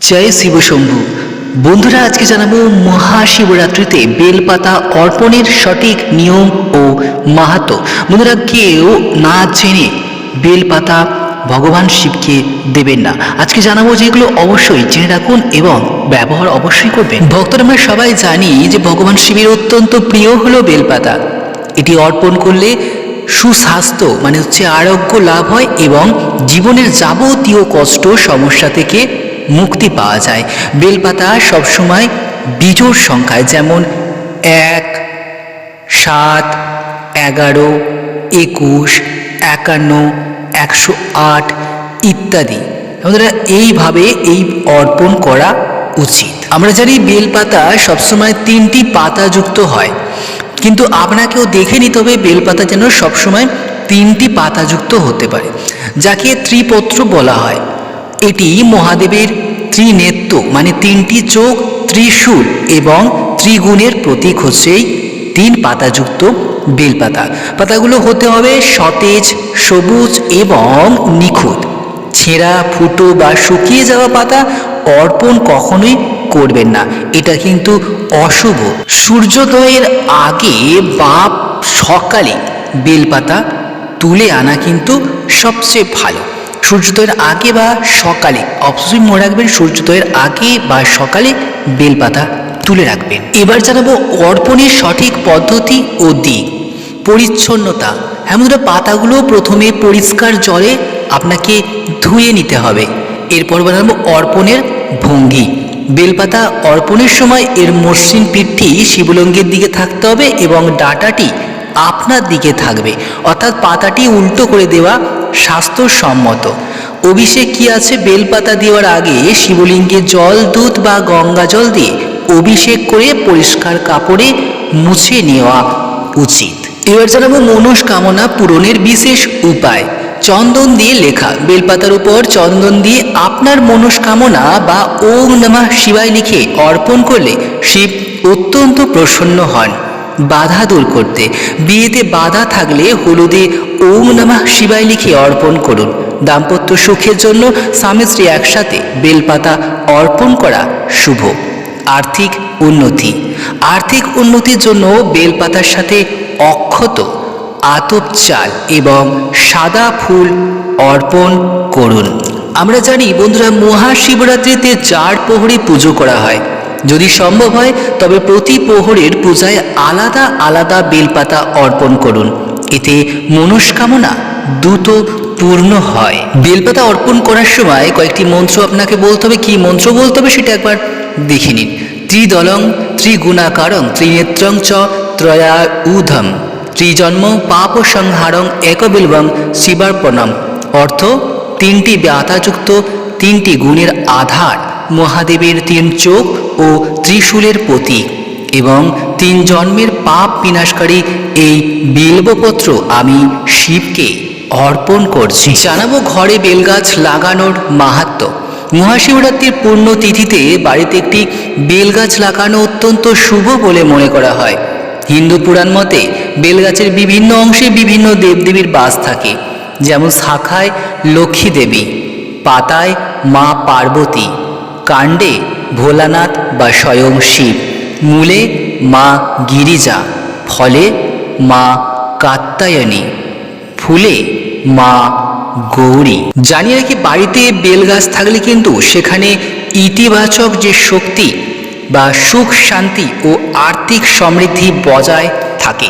জয় শিব শম্ভু। বন্ধুরা, আজকে জানাবো মহাশিবরাত্রিতে বেলপাতা অর্পণের সঠিক নিয়ম ও মাহাত্ম্য। বন্ধুরা, কেউ না জেনে বেলপাতা ভগবান শিবকে দেবেন না। আজকে জানাবো যেগুলো অবশ্যই জেনে রাখুন এবং ব্যবহার অবশ্যই করবেন। ভক্তরা আমরা সবাই জানি যে ভগবান শিবের অত্যন্ত প্রিয় হলো বেলপাতা। এটি অর্পণ করলে সুস্বাস্থ্য আরোগ্য লাভ হয় এবং জীবনের যাবতীয় কষ্ট সমস্যা থেকে মুক্তি পাওয়া যায়। বেলপাতা সবসময় বিজোড় সংখ্যায়, যেমন 1, 7, 11, 21, 51, 108 ইত্যাদি। আমাদের এইভাবে অর্পণ করা উচিত। আমরা জানি বেলপাতা সবসময় 3টি পাতাযুক্ত হয়, কিন্তু আপনাকেও দেখে নিতে হবে বেলপাতা যেন সবসময় 3টি পাতাযুক্ত হতে পারে, যাকে ত্রিপত্র বলা হয়। এটি মহাদেবের ত্রিনেত্র 3টি চোখ, ত্রিশূল এবং ত্রিগুণের প্রতীক হচ্ছে এই 3 পাতাযুক্ত বেলপাতা। পাতাগুলো হতে হবে সতেজ, সবুজ এবং নিখুঁত। ছেঁড়া, ফুটো বা শুকিয়ে যাওয়া পাতা অর্পণ কখনোই করবেন না, এটা কিন্তু অশুভ। সূর্যোদয়ের আগে বা সকালে বেলপাতা তুলে আনা কিন্তু সবচেয়ে ভালো। সূর্যোদয়ের আগে বা সকালে, অবশ্যই মনে রাখবেন সূর্যোদয়ের আগে বা সকালে বেলপাতা তুলে রাখবেন। এবার জানাবো অর্পণের সঠিক পদ্ধতি ও দিক। পরিচ্ছন্নতা। বন্ধুরা, পাতাগুলো প্রথমে পরিষ্কার জলে আপনাকে ধুয়ে নিতে হবে। এরপর জানাবো অর্পণের ভঙ্গি। বেলপাতা অর্পণের সময় এর মসৃণ পিঠটি শিবলিঙ্গের দিকে থাকতে হবে এবং ডাঁটাটি আপনার দিকে থাকবে, অর্থাৎ পাতাটি উল্টো করে দেওয়া স্বাস্থ্যসম্মত। অভিষেক কি আছে? বেলপাতা দেওয়ার আগে শিবলিঙ্গে জল, দুধ বা গঙ্গা জল দিয়ে অভিষেক করে পরিষ্কার কাপড়ে মুছে নেওয়া উচিত। এবার জানাবো মনস্কামনা পূরণের বিশেষ উপায়। চন্দন দিয়ে লেখা। বেলপাতার উপর চন্দন দিয়ে আপনার মনস্কামনা বা ওম নমঃ শিবায় লিখে অর্পণ করলে শিব অত্যন্ত প্রসন্ন হন। বাধা দূর করতে। বিয়েতে বাধা থাকলে হলুদে ওম নমঃ শিবায় লিখে অর্পণ করুন। দাম্পত্য সুখের জন্য স্বামী স্ত্রী একসাথে বেলপাতা অর্পণ করা শুভ। আর্থিক উন্নতি। আর্থিক উন্নতির জন্য বেলপাতার সাথে অক্ষত, আতপ চাল এবং সাদা ফুল অর্পণ করুন। আমরা জানি বন্ধুরা, মহাশিবরাত্রিতে 4 প্রহরী পুজো করা হয়। যদি সম্ভব হয় তবে প্রতি প্রহরের পূজায় আলাদা আলাদা বেলপাতা অর্পণ করুন, এতে মনস্কামনা দ্রুত পূর্ণ হয়। বেলপাতা অর্পণ করার সময় কয়েকটি মন্ত্র আপনাকে বলতে হবে। কি মন্ত্র বলতে হবে সেটা একবার দেখে নিন। ত্রিদলং ত্রিগুণাকারং ত্রিনেত্রং চ ত্রয়ায়ুধম ত্রিজন্ম পাপ সংহারং একবিল্বং শিবার্পণম। অর্থ, 3টি পাতাযুক্ত 3টি গুণের আধার, মহাদেবের 3 চোখ ও ত্রিশূলের প্রতীক এবং 3 জন্মের পাপ বিনাশকারী এই বিল্বপত্র আমি শিবকে অর্পণ করছি। জানাবো ঘরে বেলগাছ লাগানোর মাহাত্ম্য। মহাশিবরাত্রির পূর্ণ তিথিতে বাড়িতে একটি বেলগাছ লাগানো অত্যন্ত শুভ বলে মনে করা হয়। হিন্দু পুরাণ মতে বেলগাছের বিভিন্ন অংশে বিভিন্ন দেবদেবীর বাস থাকে, যেমন শাখায় লক্ষ্মী দেবী, পাতায় মা পার্বতী, কাণ্ডে ভোলানাথ বা স্বয়ং শিব, মূলে মা গিরিজা, ফলে মা কাত্যায়নী, ফুলে মা গৌরী। জানিয়ে রাখি, বাড়িতে বেলগাছ থাকলে কিন্তু সেখানে ইতিবাচক যে শক্তি বা সুখ, শান্তি ও আর্থিক সমৃদ্ধি বজায় থাকে।